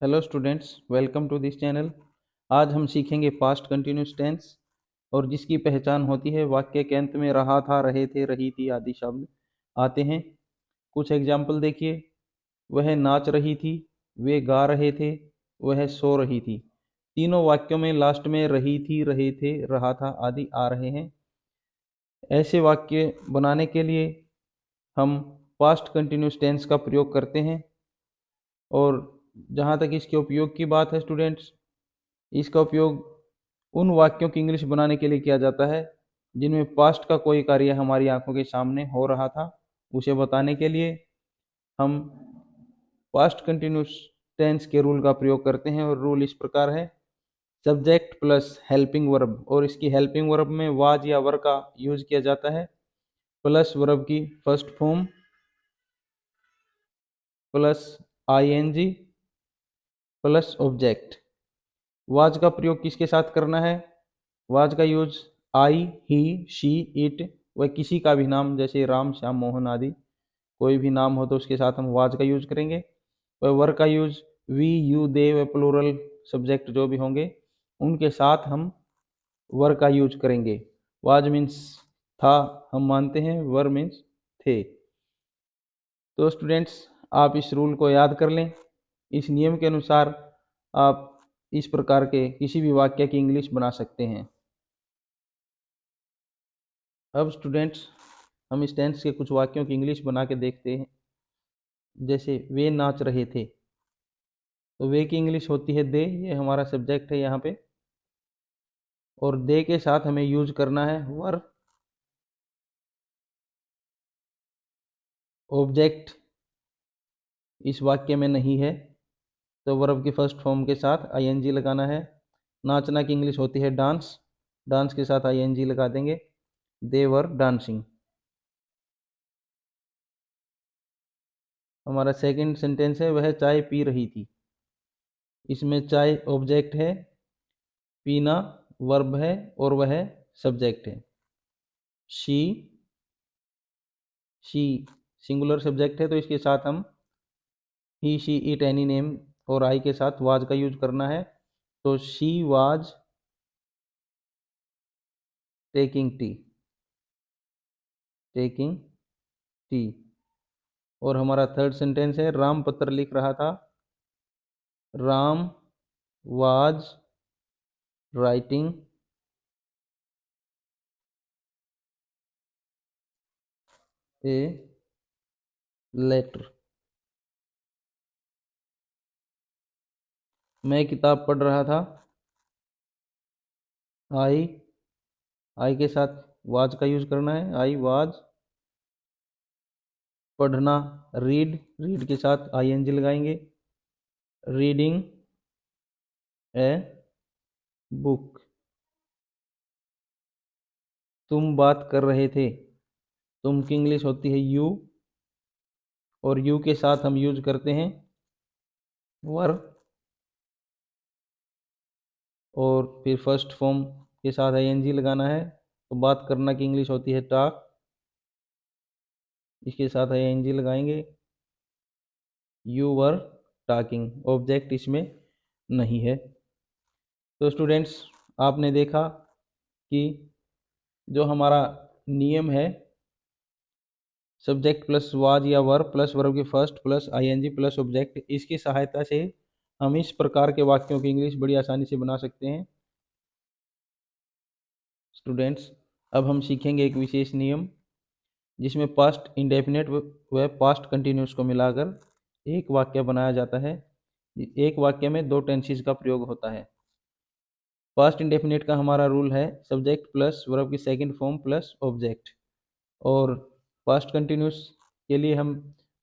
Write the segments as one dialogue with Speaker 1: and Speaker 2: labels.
Speaker 1: Hello students, welcome to this channel. आज हम सीखेंगे पास्ट कंटिन्यूस टेंस और जिसकी पहचान होती है वाक्य के अंत में रहा था, रहे थे, रही थी आदि शब्द आते हैं। कुछ एग्जाम्पल देखिए। वह नाच रही थी, वे गा रहे थे, वह सो रही थी। तीनों वाक्यों में लास्ट में रही थी, रहे थे, रहा था आदि आ रहे हैं। ऐसे वाक्य बनाने के लिए हम पास्ट कंटिन्यूस टेंस का प्रयोग करते हैं। और जहाँ तक इसके उपयोग की बात है स्टूडेंट्स, इसका उपयोग उन वाक्यों की इंग्लिश बनाने के लिए किया जाता है जिनमें पास्ट का कोई कार्य हमारी आंखों के सामने हो रहा था। उसे बताने के लिए हम पास्ट कंटिन्यूस टेंस के रूल का प्रयोग करते हैं और रूल इस प्रकार है। सब्जेक्ट प्लस हेल्पिंग वर्ब, और इसकी हेल्पिंग वर्ब में वाज या वर का यूज किया जाता है, प्लस वर्ब की first form plus ING plus object. Was का प्रयोग किसके साथ करना है? वाज का use I, he, she, it व किसी का भी नाम जैसे राम, श्याम, मोहन आदि कोई भी नाम हो तो उसके साथ हम वाज का यूज करेंगे। व वर का यूज वी, यू, दे व प्लूरल सब्जेक्ट जो भी होंगे उनके साथ हम वर का यूज करेंगे। वाज मीन्स था, हम मानते हैं, वर मीन्स थे। तो स्टूडेंट्स, आप इस रूल को याद कर लें। इस नियम के अनुसार आप इस प्रकार के किसी भी वाक्य की इंग्लिश बना सकते हैं। अब स्टूडेंट्स, हम इस टेंस के कुछ वाक्यों की इंग्लिश बना के देखते हैं। जैसे वे नाच रहे थे, तो वे की इंग्लिश होती है दे, ये हमारा सब्जेक्ट है यहाँ पे। और दे के साथ हमें यूज करना है वर। ऑब्जेक्ट इस वाक्य में नहीं है, तो वर्ब की फर्स्ट फॉर्म के साथ आईएनजी लगाना है। नाचना की इंग्लिश होती है डांस, डांस के साथ आईएनजी लगा देंगे, दे वर डांसिंग। हमारा सेकंड सेंटेंस है वह चाय पी रही थी। इसमें चाय ऑब्जेक्ट है, पीना वर्ब है और वह सब्जेक्ट है। शी, शी सिंगुलर सब्जेक्ट है तो इसके साथ हम ही, शी, इट, एनी नेम और आई के साथ वाज का यूज करना है। तो she was taking tea, taking tea. और हमारा थर्ड सेंटेंस है राम पत्र लिख रहा था। Ram was writing a letter. मैं किताब पढ़ रहा था। आई, आई के साथ वाज का यूज करना है, आई वाज। पढ़ना रीड, रीड के साथ आईएनजी लगाएंगे, रीडिंग ए बुक। तुम बात कर रहे थे, तुम की इंग्लिश होती है यू, और यू के साथ हम यूज करते हैं वर। और फिर फर्स्ट फॉर्म के साथ आईएनजी लगाना है, तो बात करना की इंग्लिश होती है टॉक, इसके साथ आईएनजी लगाएंगे, यू वर टॉकिंग। ऑब्जेक्ट इसमें नहीं है। तो स्टूडेंट्स, आपने देखा कि जो हमारा नियम है सब्जेक्ट प्लस वाज या वर प्लस वर्ब की first plus ING plus object, इसकी सहायता से हम इस प्रकार के वाक्यों की इंग्लिश बड़ी आसानी से बना सकते हैं। स्टूडेंट्स, अब हम सीखेंगे एक विशेष नियम जिसमें पास्ट इंडेफिनेट व पास्ट कंटिन्यूस को मिलाकर एक वाक्य बनाया जाता है। एक वाक्य में दो टेंसेस का प्रयोग होता है। पास्ट इंडेफिनेट का हमारा रूल है सब्जेक्ट प्लस वर्ब की सेकंड फॉर्म प्लस ऑब्जेक्ट। और पास्ट कंटिन्यूस के लिए हम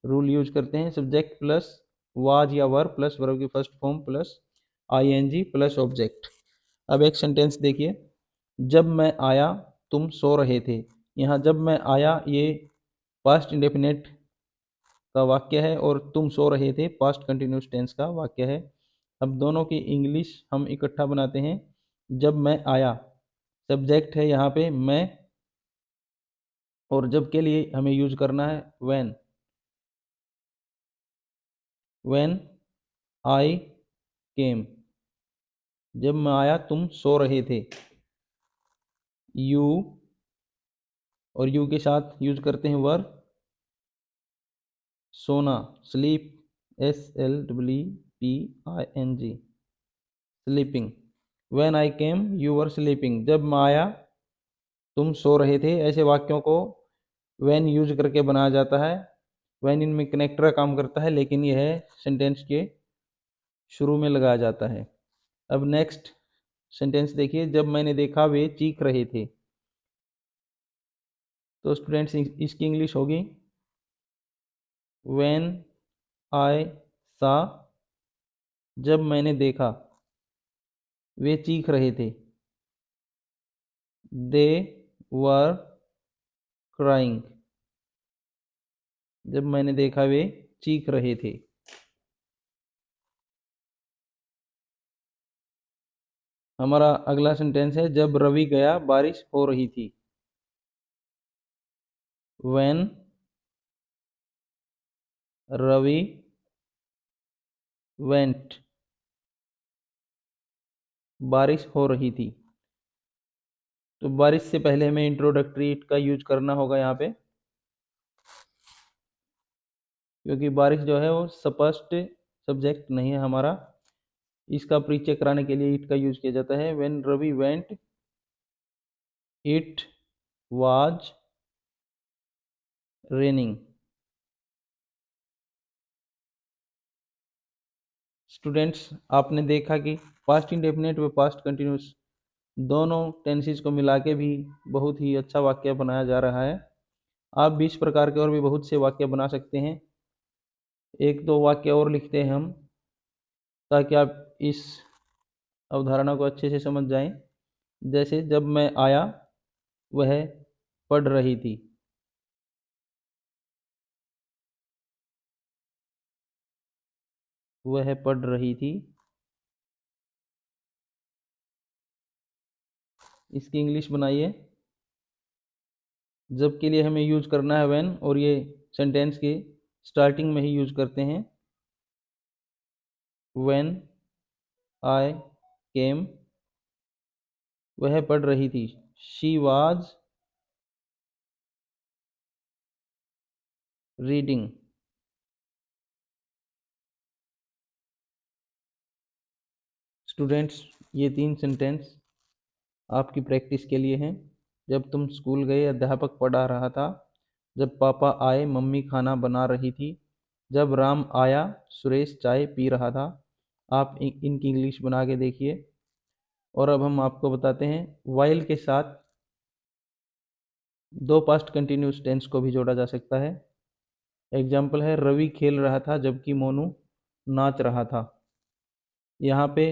Speaker 1: रूल यूज करते हैं सब्जेक्ट प्लस वाज या वर प्लस वर्ब की first form plus ING plus object. अब एक सेंटेंस देखिए। जब मैं आया तुम सो रहे थे। यहाँ जब मैं आया ये पास्ट इंडेफिनेट का वाक्य है और तुम सो रहे थे पास्ट कंटिन्यूस टेंस का वाक्य है। अब दोनों की इंग्लिश हम इकट्ठा बनाते हैं। जब मैं आया सब्जेक्ट है यहाँ पे मैं, और जब के लिए हमें यूज करना है व्हेन। व्हेन आई केम। जब मैं आया तुम सो रहे थे। यू, और यू के साथ यूज करते हैं वर सोना, sleep, SLEEPING, sleeping. When I came you were sleeping. जब मैं आया तुम सो रहे थे। ऐसे वाक्यों को व्हेन यूज करके बनाया जाता है। व्हेन इनमें कनेक्टर का काम करता है, लेकिन यह सेंटेंस के शुरू में लगाया जाता है। अब नेक्स्ट सेंटेंस देखिए, जब मैंने देखा वे चीख रहे थे। तो स्टूडेंट्स इसकी इंग्लिश होगी व्हेन आई सा। जब मैंने देखा वे चीख रहे थे। दे वर क्राइंग। जब मैंने देखा वे चीख रहे थे। हमारा अगला सेंटेंस है, जब रवि गया बारिश हो रही थी। व्हेन रवि वेंट, बारिश हो रही थी। तो बारिश से पहले हमें इंट्रोडक्टरी इट का यूज करना होगा यहाँ पे, क्योंकि बारिश जो है वो स्पष्ट सब्जेक्ट नहीं है हमारा। इसका परिचय कराने के लिए इट का यूज किया जाता है। When Ravi went it was raining. Students, आपने देखा कि पास्ट इंडेफिनिट व पास्ट कंटिन्यूस दोनों टेंसेस को मिला के भी बहुत ही अच्छा वाक्य बनाया जा रहा है। आप भी इस प्रकार के और भी बहुत से वाक्य बना सकते हैं। एक दो वाक्य और लिखते हैं हम, ताकि आप इस अवधारणा को अच्छे से समझ जाएं। जैसे, जब मैं आया वह पढ़ रही थी। वह पढ़ रही थी। इसकी इंग्लिश बनाइए। जब के लिए हमें यूज करना है व्हेन, और ये सेंटेंस के स्टार्टिंग में ही यूज करते हैं। व्हेन आई केम, वह पढ़ रही थी। She was reading. स्टूडेंट्स, ये 3 सेंटेंस आपकी प्रैक्टिस के लिए हैं। जब तुम स्कूल गए अध्यापक पढ़ा रहा था। जब पापा आए मम्मी खाना बना रही थी। जब राम आया सुरेश चाय पी रहा था। आप इनकी इंग्लिश बना के देखिए। और अब हम आपको बताते हैं, वाइल के साथ दो पास्ट कंटिन्यूस टेंस को भी जोड़ा जा सकता है। एग्जाम्पल है, रवि खेल रहा था जबकि मोनू नाच रहा था। यहाँ पे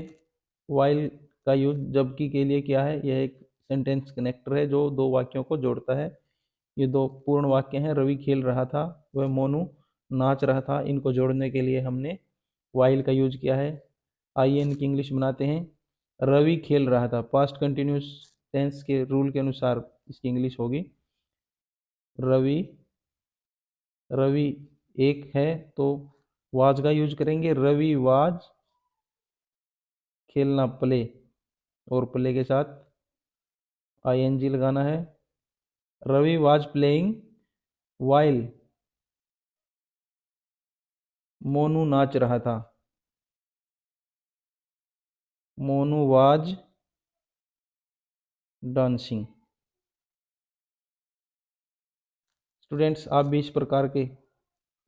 Speaker 1: वाइल का यूज जबकि के लिए किया है। यह एक सेंटेंस कनेक्टर है जो दो वाक्यों को जोड़ता है। ये दो पूर्ण वाक्य हैं, रवि खेल रहा था, वह मोनू नाच रहा था। इनको जोड़ने के लिए हमने वाइल का यूज किया है। आइए इनकी इंग्लिश बनाते हैं। रवि खेल रहा था, पास्ट कंटिन्यूस टेंस के रूल के अनुसार इसकी इंग्लिश होगी रवि। रवि एक है तो वाज का यूज करेंगे। रवि वाज खेलना प्ले, और प्ले के साथ ING लगाना है। Ravi was playing while Monu नाच रहा था। Monu was dancing. स्टूडेंट्स, आप भी इस प्रकार के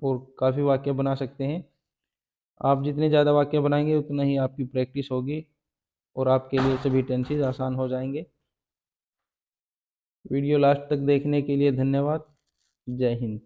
Speaker 1: और काफ़ी वाक्य बना सकते हैं। आप जितने ज़्यादा वाक्य बनाएंगे उतना ही आपकी प्रैक्टिस होगी और आपके लिए सभी टेंसेस आसान हो जाएंगे। वीडियो लास्ट तक देखने के लिए धन्यवाद। जय हिंद।